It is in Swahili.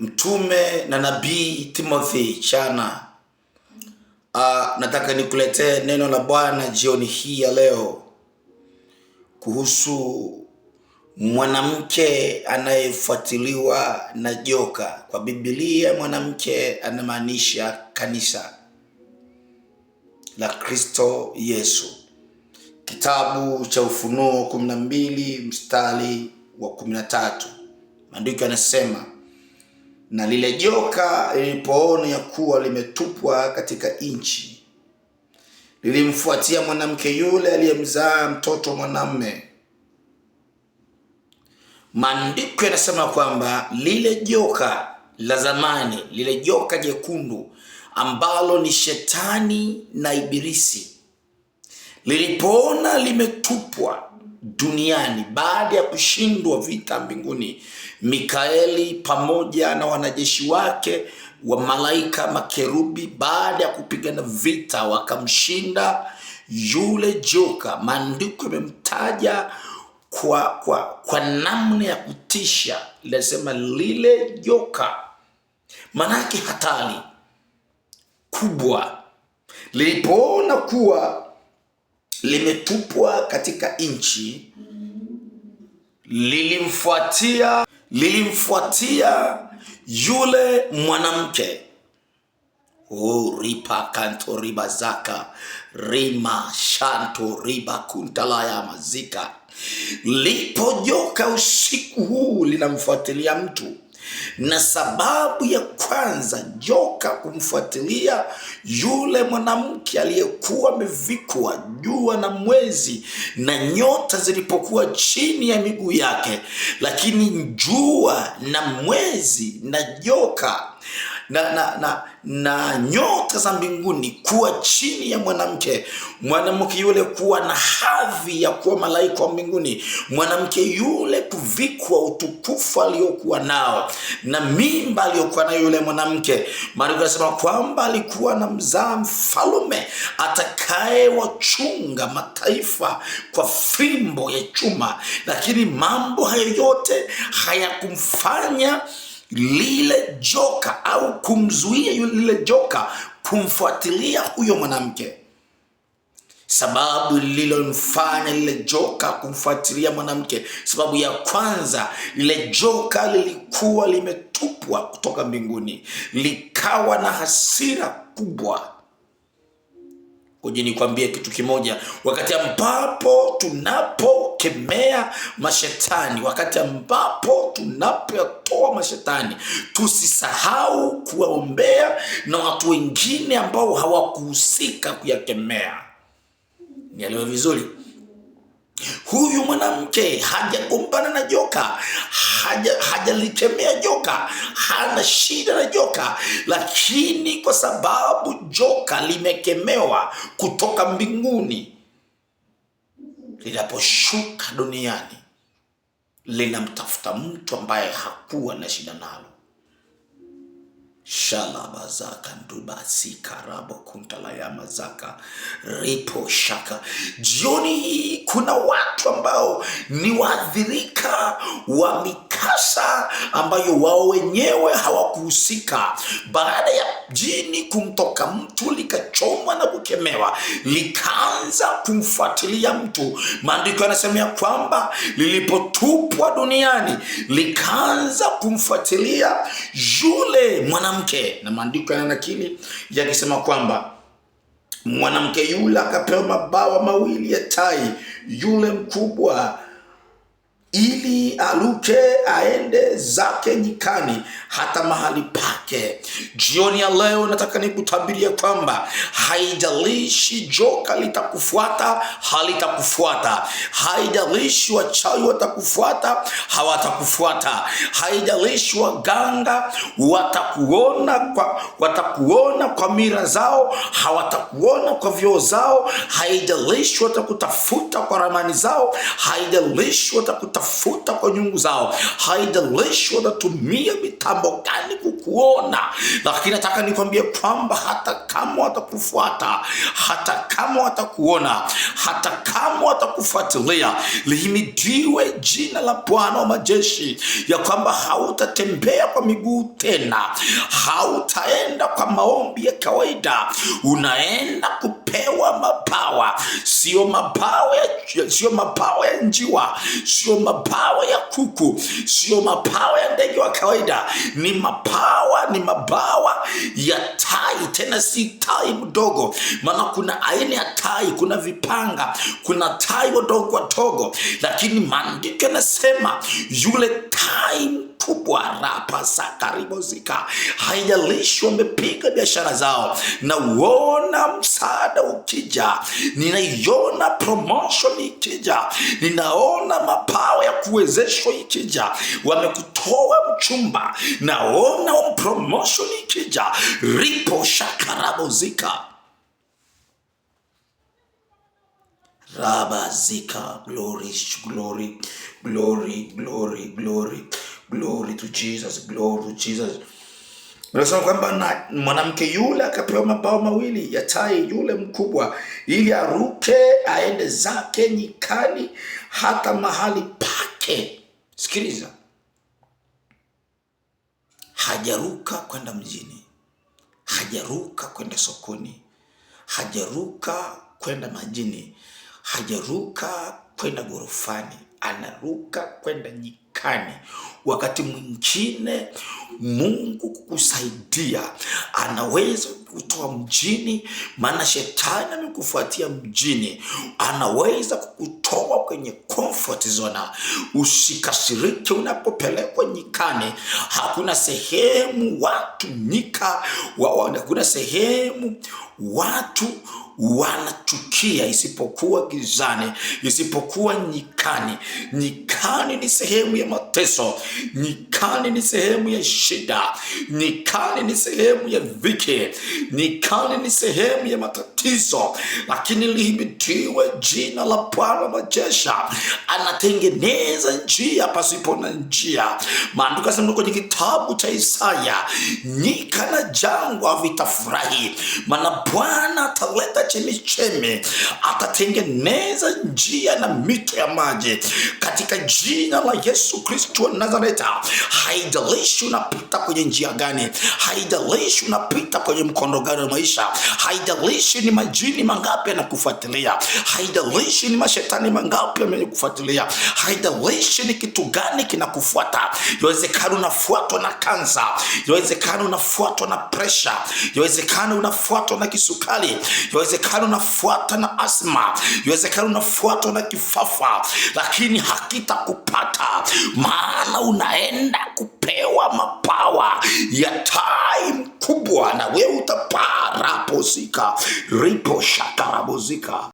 Mtume na nabii Timothy Chana. Nataka nikuletee neno la Bwana jioni hii ya leo kuhusu mwanamke anayefuatiliwa na joka. Kwa Biblia mwanamke anamaanisha kanisa la Kristo Yesu. Kitabu cha Ufunuo 12 mstari wa 13. Maandiko yanasema, na lile joka lilipoona ya kuwa limetupwa katika nchi, lilimfuatia mwanamke yule aliyemzaa mtoto mwanamume. Maandiko yanasema kwamba lile joka la zamani, lile joka jekundu ambalo ni shetani na ibilisi, lilipoona limetupwa duniani baada ya kushindwa vita mbinguni, Mikaeli pamoja na wanajeshi wake wa malaika makerubi, baada ya kupigana vita wakamshinda yule joka. Maandiko yamemtaja kwa namna ya kutisha. Linasema lile joka, manake hatari kubwa, lilipoona kuwa limetupwa katika nchi, lilimfuatia yule mwanamke. Ripa kanto riba zaka rima shanto riba kuntalaya mazika. Lipo joka usiku huu linamfuatilia mtu, na sababu ya kwanza joka kumfuatilia yule mwanamke aliyekuwa amevikwa jua na mwezi na nyota zilipokuwa chini ya miguu yake, lakini jua na mwezi na joka na nyota za mbinguni kuwa chini ya mwanamke yule kuwa na hadhi ya kuwa malaika wa mbinguni, mwanamke yule kuvikwa utukufu aliokuwa nao na mimba aliyokuwa nayo yule mwanamke. Maandiko yanasema kwamba alikuwa na mzaa mfalme atakaye wachunga mataifa kwa fimbo ya chuma, lakini mambo hayo yote hayakumfanya lile joka au kumzuia lile joka kumfuatilia huyo mwanamke. Sababu lililomfanya lile joka kumfuatilia mwanamke, sababu ya kwanza, lile joka lilikuwa limetupwa kutoka mbinguni, likawa na hasira kubwa. Ngoja nikwambie kitu kimoja, wakati ambapo tunapokemea mashetani, wakati ambapo tunapotoa mashetani, tusisahau kuwaombea na watu wengine ambao hawakuhusika kuyakemea. Nielewe vizuri. Huyu mwanamke hajagombana na joka, hajalikemea joka, hana shida na joka, lakini kwa sababu joka limekemewa kutoka mbinguni, linaposhuka duniani linamtafuta mtu ambaye hakuwa na shida nalo. Shalaba zaka nduba sikarabo kuntala ya mazaka ripo shaka. Jioni hii kuna watu ambao ni waathirika wa mikasa ambayo wao wenyewe hawakuhusika. Baada ya jini kumtoka mtu likachomwa na kukemewa, likaanza kumfuatilia mtu. Maandiko yanasema kwamba lilipotupwa duniani likaanza kumfuatilia yule mwanamke, na maandiko yananakili yakisema kwamba mwanamke yule akapewa mabawa mawili ya tai yule mkubwa, ili aluke aende zake nyikani hata mahali pake. Jioni ya leo nataka nikutabiria kwamba haijalishi joka litakufuata halitakufuata, haijalishi wachawi watakufuata hawatakufuata, haijalishi waganga watakuona kwa mira zao hawatakuona kwa vyoo zao, haijalishi watakutafuta kwa ramani zao, haijalishi watakuta kukutafuta kwa nyungu zao. Haijalishi watatumia mitambo gani kukuona, lakini nataka nikwambie kwamba hata kama watakufuata, hata kama watakuona, hata kama watakufuatilia, lihimidiwe jina la Bwana wa majeshi, ya kwamba hautatembea kwa miguu tena, hautaenda kwa maombi ya kawaida, unaenda kupewa mabawa. Sio mabawa ya njiwa, sio mabawa ya kuku, sio mabawa ya ndege wa kawaida, ni mabawa ya tai. Tena si tai mdogo, maana kuna aina ya tai, kuna vipanga, kuna tai wadogo, lakini maandiko yanasema yule tai mkubwa rapa sakaribozika. Haijalishi wamepiga biashara zao, na uona msaada ukija, ninaiona promotion ikija, ninaona mapawa ya kuwezeshwa ikija, wamekutoa mchumba, naona promotion ikija, ripo shakarabozika rabazika. Glory to Jesus, glory to Jesus. Nasema kwamba mwanamke yule akapewa mabawa mawili ya tai yule mkubwa, ili aruke aende zake nyikani hata mahali pake. Sikiliza, hajaruka kwenda mjini, hajaruka kwenda sokoni, hajaruka kwenda majini, hajaruka kwenda gorofani, anaruka kwenda nyikani. Wakati mwingine Mungu kukusaidia, anaweza kukutoa mjini, maana shetani amekufuatia mjini. Anaweza kukutoa kwenye comfort zone. Usikasirike unapopelekwa nyikani. Hakuna sehemu watu hakuna sehemu watu wanachukia isipokuwa gizani, isipokuwa nyikani. Nyikani ni sehemu ya mateso, nyikani ni sehemu ya shida, nyikani ni sehemu ya dhiki, nyikani ni sehemu ya matatizo. Lakini lihimidiwe jina la Bwana wa majeshi, anatengeneza njia pasipo na njia. Maandiko yanasema kwenye kitabu cha Isaya, nyika na jangwa vitafurahi, maana Bwana ataleta chemichemi, atatengeneza njia na mito ya maji, katika jina la Yesu Kristo wa Nazareti. Haijalishi unapita kwenye njia gani, haijalishi unapita kwenye mkondo gani wa maisha, haijalishi ni majini mangapi yanakufuatilia, haijalishi ni mashetani mangapi yamekufuatilia, haijalishi ni kitu gani kinakufuata. Yawezekana unafuatwa na kansa, yawezekana unafuatwa na pressure, yawezekana unafuatwa na kisukari, yawezekana unafuatwa na asma, yawezekana unafuatwa na kifafa, lakini hakitakupata, maana unaenda kupewa mapawa ya tai mkubwa, na wewe utapaa raposika ripo shakarabozika.